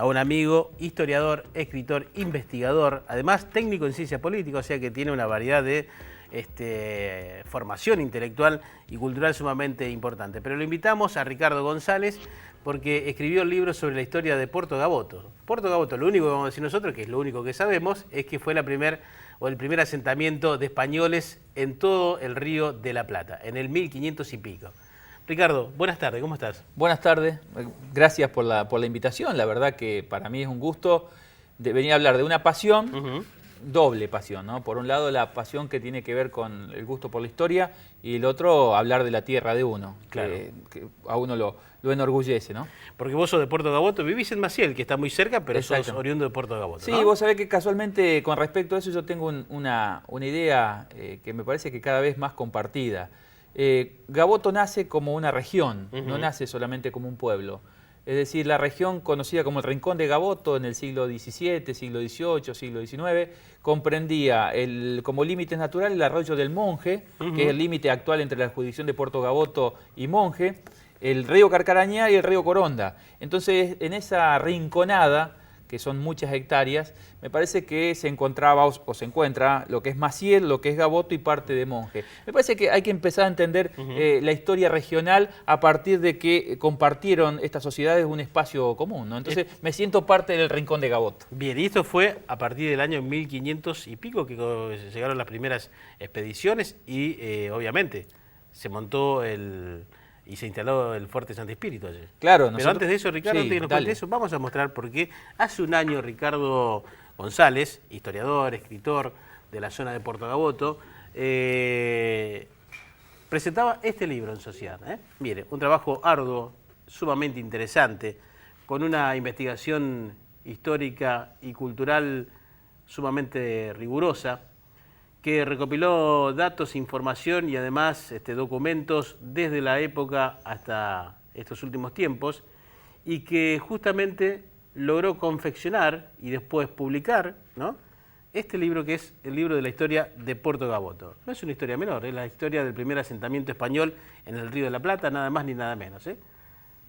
a un amigo, historiador, escritor, investigador, además técnico en ciencia política, o sea que tiene una variedad de formación intelectual y cultural sumamente importante. Pero lo invitamos a Ricardo González porque escribió el libro sobre la historia de Puerto Gaboto. Puerto Gaboto, lo único que vamos a decir nosotros, que es lo único que sabemos, es que fue el primer asentamiento de españoles en todo el Río de la Plata, en el 1500 y pico. Ricardo, buenas tardes, ¿cómo estás? Buenas tardes, gracias por la invitación. La verdad que para mí es un gusto de venir a hablar de una pasión, doble pasión, ¿no? Por un lado la pasión que tiene que ver con el gusto por la historia y el otro hablar de la tierra de uno, claro, que a uno lo enorgullece, ¿no? Porque vos sos de Puerto Gaboto, vivís en Maciel, que está muy cerca, pero sos oriundo de Puerto Gaboto, Sí, ¿no? Vos sabés que casualmente con respecto a eso yo tengo una idea que me parece que cada vez más compartida. Gaboto nace como una región, no nace solamente como un pueblo. Es decir, la región conocida como el Rincón de Gaboto en el siglo XVII, siglo XVIII, siglo XIX, comprendía como límites naturales el arroyo del Monje, que es el límite actual entre la jurisdicción de Puerto Gaboto y Monje, el río Carcarañá y el río Coronda. Entonces, en esa rinconada, que son muchas hectáreas, me parece que se encontraba o se encuentra lo que es Maciel, lo que es Gaboto y parte de Monje. Me parece que hay que empezar a entender la historia regional a partir de que compartieron estas sociedades un espacio común, ¿no? Entonces me siento parte del Rincón de Gaboto. Bien, y esto fue a partir del año 1500 y pico que llegaron las primeras expediciones y obviamente se montó y se instaló el Fuerte Santo Espíritu allí. Claro, pero antes de eso, Ricardo, antes de que nos cuente eso, vamos a mostrar por qué hace un año Ricardo González, historiador, escritor de la zona de Puerto Gaboto, presentaba este libro en sociedad. Mire, un trabajo arduo, sumamente interesante, con una investigación histórica y cultural sumamente rigurosa, que recopiló datos, información y además documentos desde la época hasta estos últimos tiempos y que justamente logró confeccionar y después publicar, ¿no?, este libro que es el libro de la historia de Puerto Gaboto. No es una historia menor, es la historia del primer asentamiento español en el Río de la Plata, nada más ni nada menos.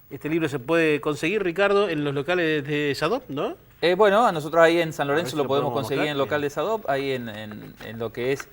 Este libro se puede conseguir, Ricardo, en los locales de Sadop, ¿no? Bueno, a nosotros ahí en San Lorenzo lo podemos conseguir mostrar, en el local de Sadop, ahí en lo que es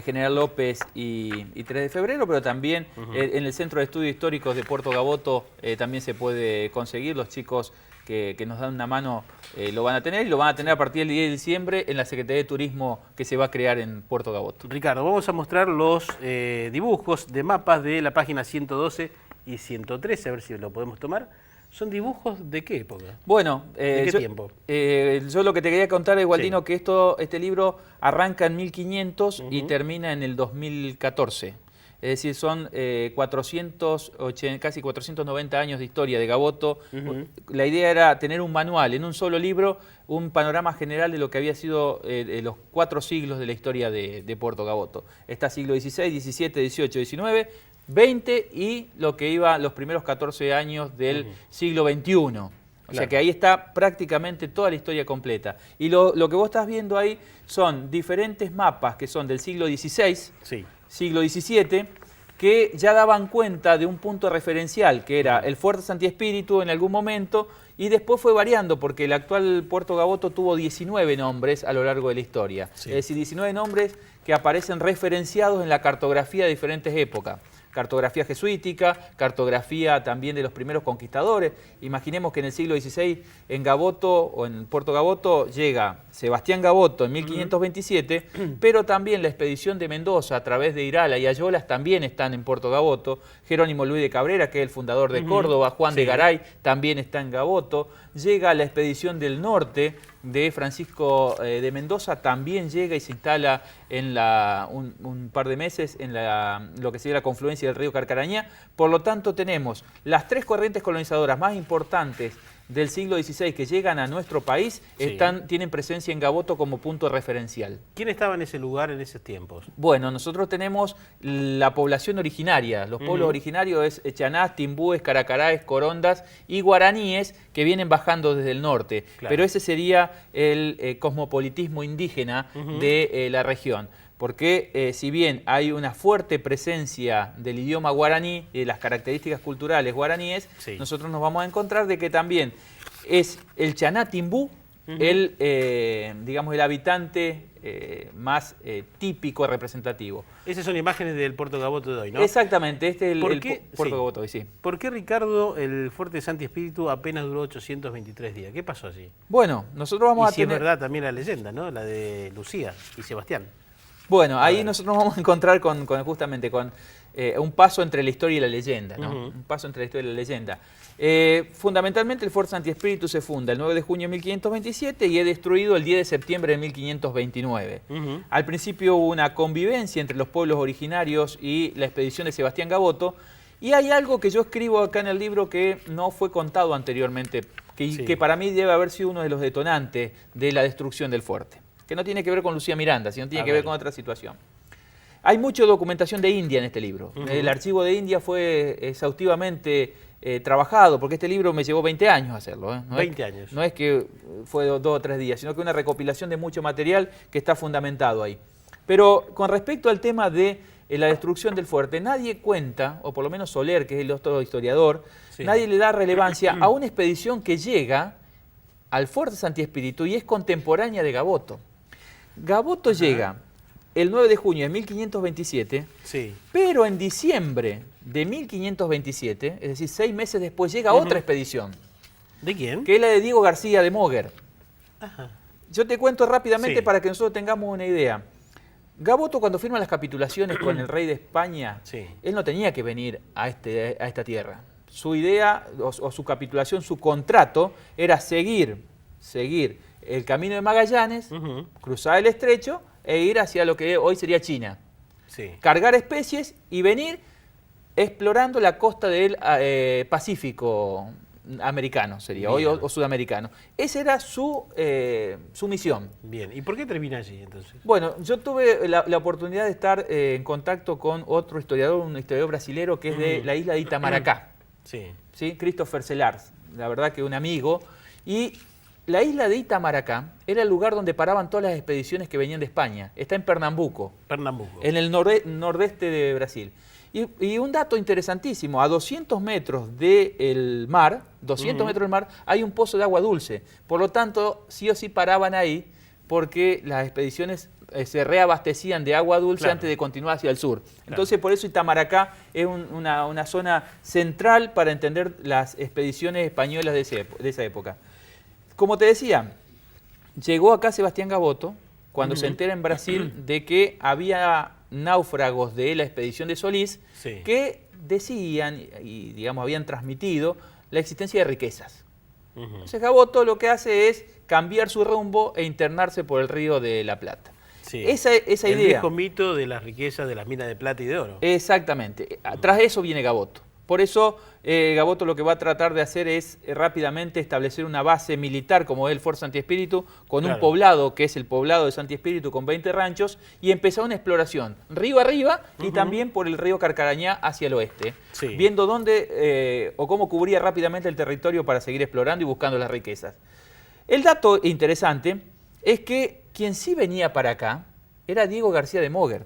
General López y 3 de febrero, pero también en el Centro de Estudios Históricos de Puerto Gaboto también se puede conseguir. Los chicos que nos dan una mano lo van a tener, y lo van a tener a partir del 10 de diciembre en la Secretaría de Turismo que se va a crear en Puerto Gaboto. Ricardo, vamos a mostrar los dibujos de mapas de la página 112 y 113, a ver si lo podemos tomar. ¿Son dibujos de qué época? Bueno, ¿de qué tiempo? Yo lo que te quería contar, Gualdino, que este libro arranca en 1500 y termina en el 2014. Es decir, son casi 490 años de historia de Gaboto. La idea era tener un manual en un solo libro, un panorama general de lo que había sido los 4 siglos de la historia de Puerto Gaboto. Está siglo XVI, XVII, XVIII, XIX, XX y lo que iba los primeros 14 años del siglo XXI. O sea que ahí está prácticamente toda la historia completa. Y lo que vos estás viendo ahí son diferentes mapas que son del siglo XVI, siglo XVII, que ya daban cuenta de un punto referencial, que era el Fuerte Santi Espíritu en algún momento, y después fue variando, porque el actual Puerto Gaboto tuvo 19 nombres a lo largo de la historia. Es decir, 19 nombres que aparecen referenciados en la cartografía de diferentes épocas. Cartografía jesuítica, cartografía también de los primeros conquistadores. Imaginemos que en el siglo XVI en Gaboto o en Puerto Gaboto llega Sebastián Gaboto en 1527, pero también la expedición de Mendoza a través de Irala y Ayolas también están en Puerto Gaboto. Jerónimo Luis de Cabrera, que es el fundador de Córdoba, Juan de Garay también está en Gaboto. Llega la expedición del norte de Francisco de Mendoza, también llega y se instala en un par de meses en lo que sería la confluencia del río Carcarañá. Por lo tanto, tenemos las 3 corrientes colonizadoras más importantes del siglo XVI que llegan a nuestro país, tienen presencia en Gaboto como punto referencial. ¿Quién estaba en ese lugar en esos tiempos? Bueno, nosotros tenemos la población originaria. Los pueblos originarios es Echanás, Timbúes, Caracaraes, Corondas y guaraníes que vienen bajando desde el norte. Pero ese sería el cosmopolitismo indígena de la región. Porque si bien hay una fuerte presencia del idioma guaraní y de las características culturales guaraníes, nosotros nos vamos a encontrar de que también es el Chanatimbú, el, digamos, el habitante más típico, representativo. Esas son imágenes del Puerto Gaboto de hoy, ¿no? Exactamente, este es el Puerto sí. Gaboto de hoy, sí. ¿Por qué, Ricardo, el fuerte de Santi Espíritu apenas duró 823 días? ¿Qué pasó allí? Bueno, nosotros vamos y si a tener... es verdad también la leyenda, ¿no? La de Lucía y Sebastián. Bueno, ahí nosotros nos vamos a encontrar justamente con un paso entre la historia y la leyenda, ¿no? Un paso entre la historia y la leyenda. Fundamentalmente el Fuerte Santi Espíritu se funda el 9 de junio de 1527 y es destruido el 10 de septiembre de 1529. Al principio hubo una convivencia entre los pueblos originarios y la expedición de Sebastián Gaboto, y hay algo que yo escribo acá en el libro que no fue contado anteriormente, que para mí debe haber sido uno de los detonantes de la destrucción del fuerte, que no tiene que ver con Lucía Miranda, sino tiene que ver con otra situación. Hay mucha documentación de India en este libro. El archivo de India fue exhaustivamente trabajado, porque este libro me llevó 20 años hacerlo. No 20 años. No es que fue 2 o 3 días, sino que una recopilación de mucho material que está fundamentado ahí. Pero con respecto al tema de la destrucción del fuerte, nadie cuenta, o por lo menos Soler, que es el otro historiador, nadie le da relevancia a una expedición que llega al Fuerte Santi Espíritu y es contemporánea de Gaboto. Gaboto llega el 9 de junio de 1527, pero en diciembre de 1527, es decir, 6 meses después, llega otra expedición. ¿De quién? Que es la de Diego García de Moguer. Yo te cuento rápidamente para que nosotros tengamos una idea. Gaboto, cuando firma las capitulaciones con el rey de España, él no tenía que venir a esta tierra. Su idea o su capitulación, su contrato, era seguir el camino de Magallanes, cruzar el estrecho e ir hacia lo que hoy sería China. Cargar especies y venir explorando la costa del Pacífico americano, sería hoy, o sudamericano. Esa era su misión. Bien, ¿y por qué termina allí entonces? Bueno, yo tuve la oportunidad de estar en contacto con otro historiador, un historiador brasilero que es de la isla de Itamaracá. ¿Sí? Christopher Celars, la verdad que un amigo. Y la isla de Itamaracá era el lugar donde paraban todas las expediciones que venían de España. Está en Pernambuco. En el nordeste de Brasil. Y un dato interesantísimo, a 200 metros del mar, hay un pozo de agua dulce. Por lo tanto, sí o sí paraban ahí porque las expediciones se reabastecían de agua dulce antes de continuar hacia el sur. Entonces, por eso Itamaracá es una zona central para entender las expediciones españolas de esa época. Como te decía, llegó acá Sebastián Gaboto cuando se entera en Brasil de que había náufragos de la expedición de Solís que decían y digamos habían transmitido la existencia de riquezas. Entonces Gaboto lo que hace es cambiar su rumbo e internarse por el río de la Plata. Esa idea. El viejo mito de las riquezas de las minas de plata y de oro. Exactamente. Tras eso viene Gaboto. Por eso Gaboto lo que va a tratar de hacer es rápidamente establecer una base militar como es el Fuerte Santi Espíritu, con un poblado que es el poblado de Santi Espíritu con 20 ranchos, y empezar una exploración río arriba y también por el río Carcarañá hacia el oeste, viendo dónde o cómo cubría rápidamente el territorio para seguir explorando y buscando las riquezas. El dato interesante es que quien sí venía para acá era Diego García de Moguer,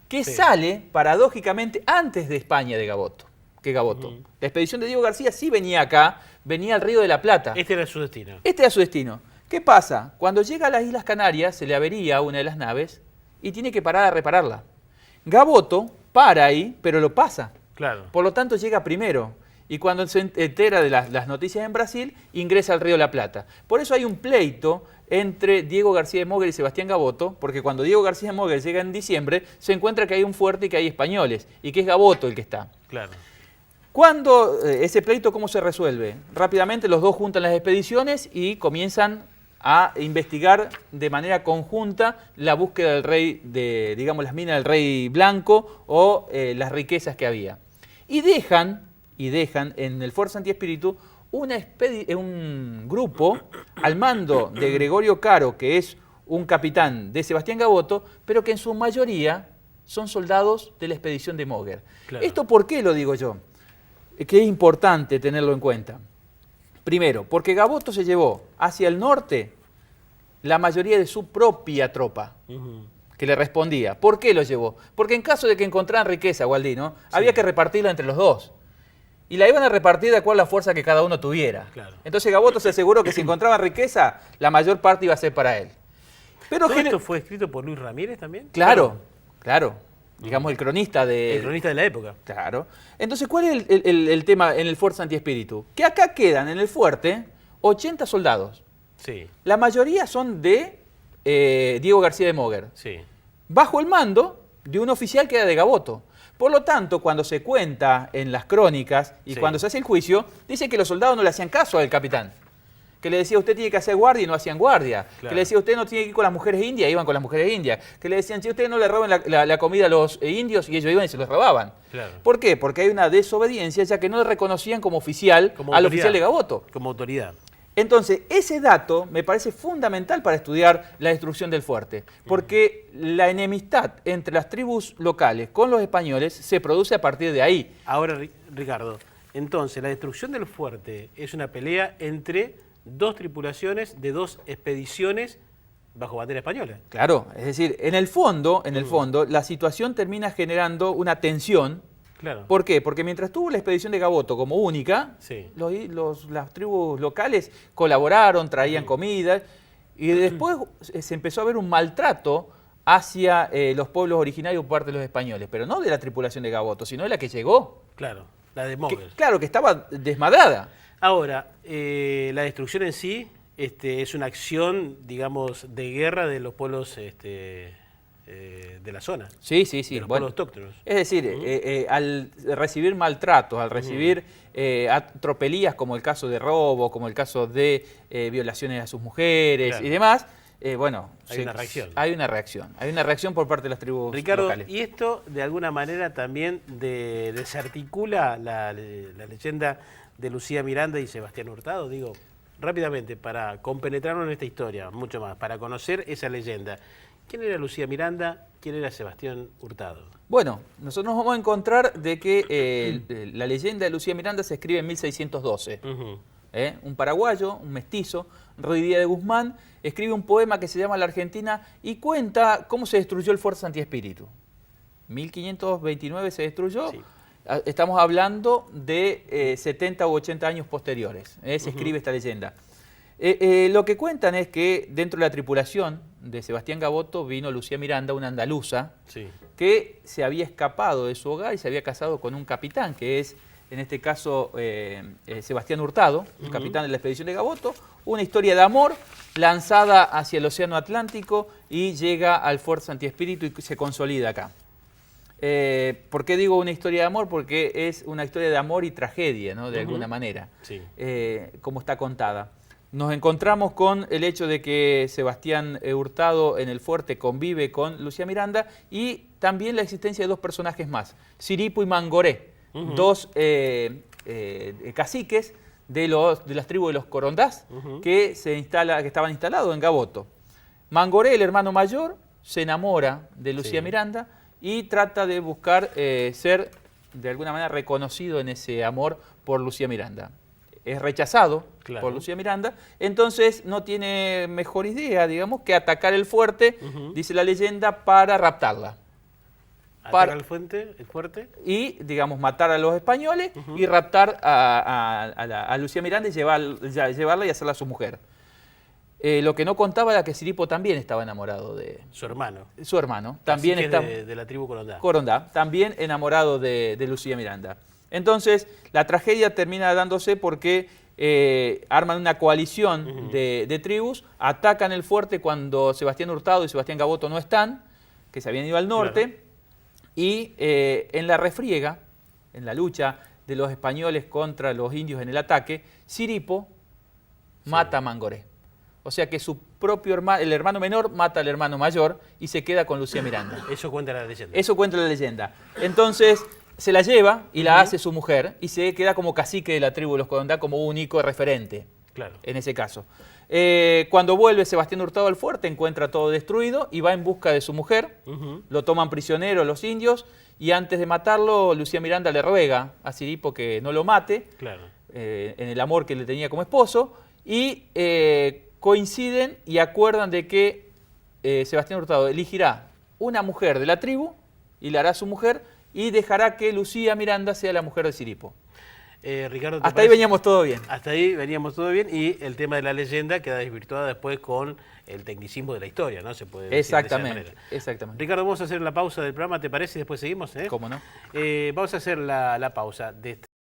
que sale paradójicamente antes de España de Gaboto. La expedición de Diego García sí venía acá, venía al Río de la Plata. Este era su destino. Este era su destino. ¿Qué pasa? Cuando llega a las Islas Canarias se le avería una de las naves y tiene que parar a repararla. Gaboto para ahí, pero lo pasa. Por lo tanto llega primero. Y cuando se entera de las noticias en Brasil, ingresa al Río de la Plata. Por eso hay un pleito entre Diego García de Moguer y Sebastián Gaboto, porque cuando Diego García de Moguer llega en diciembre, se encuentra que hay un fuerte y que hay españoles, y que es Gaboto el que está. Cuando ese pleito, ¿cómo se resuelve? Rápidamente los dos juntan las expediciones y comienzan a investigar de manera conjunta la búsqueda del rey, digamos, las minas del rey blanco o las riquezas que había. Y dejan en el Fuerte Santi Espíritu un grupo al mando de Gregorio Caro, que es un capitán de Sebastián Gaboto, pero que en su mayoría son soldados de la expedición de Moguer. ¿Esto por qué lo digo yo? Que es importante tenerlo en cuenta. Primero, porque Gaboto se llevó hacia el norte la mayoría de su propia tropa que le respondía. ¿Por qué lo llevó? Porque en caso de que encontraran riqueza, Gualdino, había que repartirla entre los dos. y la iban a repartir de acuerdo a la fuerza que cada uno tuviera. Claro. Entonces Gaboto se aseguró que si encontraba riqueza, la mayor parte iba a ser para él. Pero ¿Todo esto fue escrito por Luis Ramírez también? Claro. Digamos, el cronista de... El cronista de la época. Claro. Entonces, ¿cuál es el tema en el Fuerza Antiespíritu? Que acá quedan en el fuerte 80 soldados. Sí. La mayoría son de Diego García de Moguer, Sí. bajo el mando de un oficial que era de Gaboto. Por lo tanto, cuando se cuenta en las crónicas y Sí. cuando se hace el juicio, dice que los soldados no le hacían caso al capitán. Que le decía, usted tiene que hacer guardia y no hacían guardia. Claro. Que le decía, usted no tiene que ir con las mujeres indias, iban con las mujeres indias. Que le decían, si ustedes no le roben la comida a los indios, y ellos iban y se los robaban. Claro. ¿Por qué? Porque hay una desobediencia, ya que no le reconocían como oficial Como al autoridad. oficial de Gaboto. Como autoridad. Entonces, ese dato me parece fundamental para estudiar la destrucción del fuerte, porque la enemistad entre las tribus locales con los españoles se produce a partir de ahí. Ahora, Ricardo, entonces la destrucción del fuerte es una pelea entre dos tripulaciones de dos expediciones bajo bandera española. Claro, es decir, en el fondo, la situación termina generando una tensión. Claro. ¿Por qué? Porque mientras tuvo la expedición de Gaboto como única, Sí. las tribus locales colaboraron, traían comida, y después se empezó a ver un maltrato hacia los pueblos originarios por parte de los españoles, pero no de la tripulación de Gaboto, sino de la que llegó. Claro, la de Que, Moguer. claro, que estaba desmadrada. Ahora, la destrucción en sí es una acción, digamos, de guerra de los pueblos de la zona, Sí. de los Bueno, pueblos autóctonos. es decir, al recibir maltratos, al recibir tropelías como el caso de robo, como el caso de violaciones a sus mujeres Claro. y demás, bueno, Hay una reacción. Hay una reacción por parte de las tribus Ricardo, locales. y esto de alguna manera también desarticula la leyenda de Lucía Miranda y Sebastián Hurtado, digo, rápidamente, para compenetrarnos en esta historia, mucho más, para conocer esa leyenda. ¿Quién era Lucía Miranda? ¿Quién era Sebastián Hurtado? Bueno, nosotros nos vamos a encontrar de que la leyenda de Lucía Miranda se escribe en 1612. Ujú. Un paraguayo, un mestizo, Ruy Díaz de Guzmán, escribe un poema que se llama La Argentina y cuenta cómo se destruyó el Fuerza Antiespíritu. 1529 se destruyó. Sí. Estamos hablando de 70 u 80 años posteriores. Se escribe esta leyenda. Lo que cuentan es que dentro de la tripulación de Sebastián Gaboto vino Lucía Miranda, una andaluza, Sí. que se había escapado de su hogar y se había casado con un capitán, que es, en este caso, Sebastián Hurtado, el capitán de la expedición de Gaboto. Una historia de amor lanzada hacia el Océano Atlántico y llega al Fuerza Antiespíritu y se consolida acá. ¿Por qué digo una historia de amor? Porque es una historia de amor y tragedia, ¿no? De alguna manera, Sí. como está contada. Nos encontramos con el hecho de que Sebastián Hurtado en el fuerte convive con Lucía Miranda y también la existencia de dos personajes más, Siripo y Mangoré, dos caciques de las tribus de los Corondás que estaban instalados en Gaboto. Mangoré, el hermano mayor, se enamora de Lucía Sí. Miranda y trata de buscar ser de alguna manera reconocido en ese amor por Lucía Miranda. Es rechazado Claro. por Lucía Miranda, entonces no tiene mejor idea, digamos, que atacar el fuerte, dice la leyenda, para raptarla. Ataca el fuerte. Y, digamos, matar a los españoles y raptar a Lucía Miranda y llevarla y hacerla su mujer. Lo que no contaba era que Siripo también estaba enamorado de Su hermano. su hermano. También Así que está es de la tribu Corondá. Corondá, también enamorado de Lucía Miranda. Entonces, la tragedia termina dándose porque arman una coalición de tribus, atacan el fuerte cuando Sebastián Hurtado y Sebastián Gaboto no están, que se habían ido al norte, Claro. y en la refriega, en la lucha de los españoles contra los indios en el ataque, Siripo mata a Mangoré. O sea que su propio hermano, el hermano menor, mata al hermano mayor y se queda con Lucía Miranda. Eso cuenta la leyenda. Eso cuenta la leyenda. Entonces se la lleva y la hace su mujer y se queda como cacique de la tribu de los Corondá, como único referente Claro. en ese caso. Cuando vuelve Sebastián Hurtado al fuerte, encuentra todo destruido y va en busca de su mujer. Lo toman prisionero los indios y antes de matarlo, Lucía Miranda le ruega a Siripo que no lo mate, Claro. en el amor que le tenía como esposo, y coinciden y acuerdan de que Sebastián Hurtado elegirá una mujer de la tribu y la hará su mujer y dejará que Lucía Miranda sea la mujer de Siripo. Ricardo, ¿te Hasta ahí parece? veníamos todo bien. Hasta ahí veníamos todo bien y el tema de la leyenda queda desvirtuada después con el tecnicismo de la historia, ¿no? Se puede decir de esa Exactamente, manera. exactamente. Ricardo, vamos a hacer la pausa del programa, ¿te parece? Y después seguimos. ¿Cómo no? Vamos a hacer la pausa de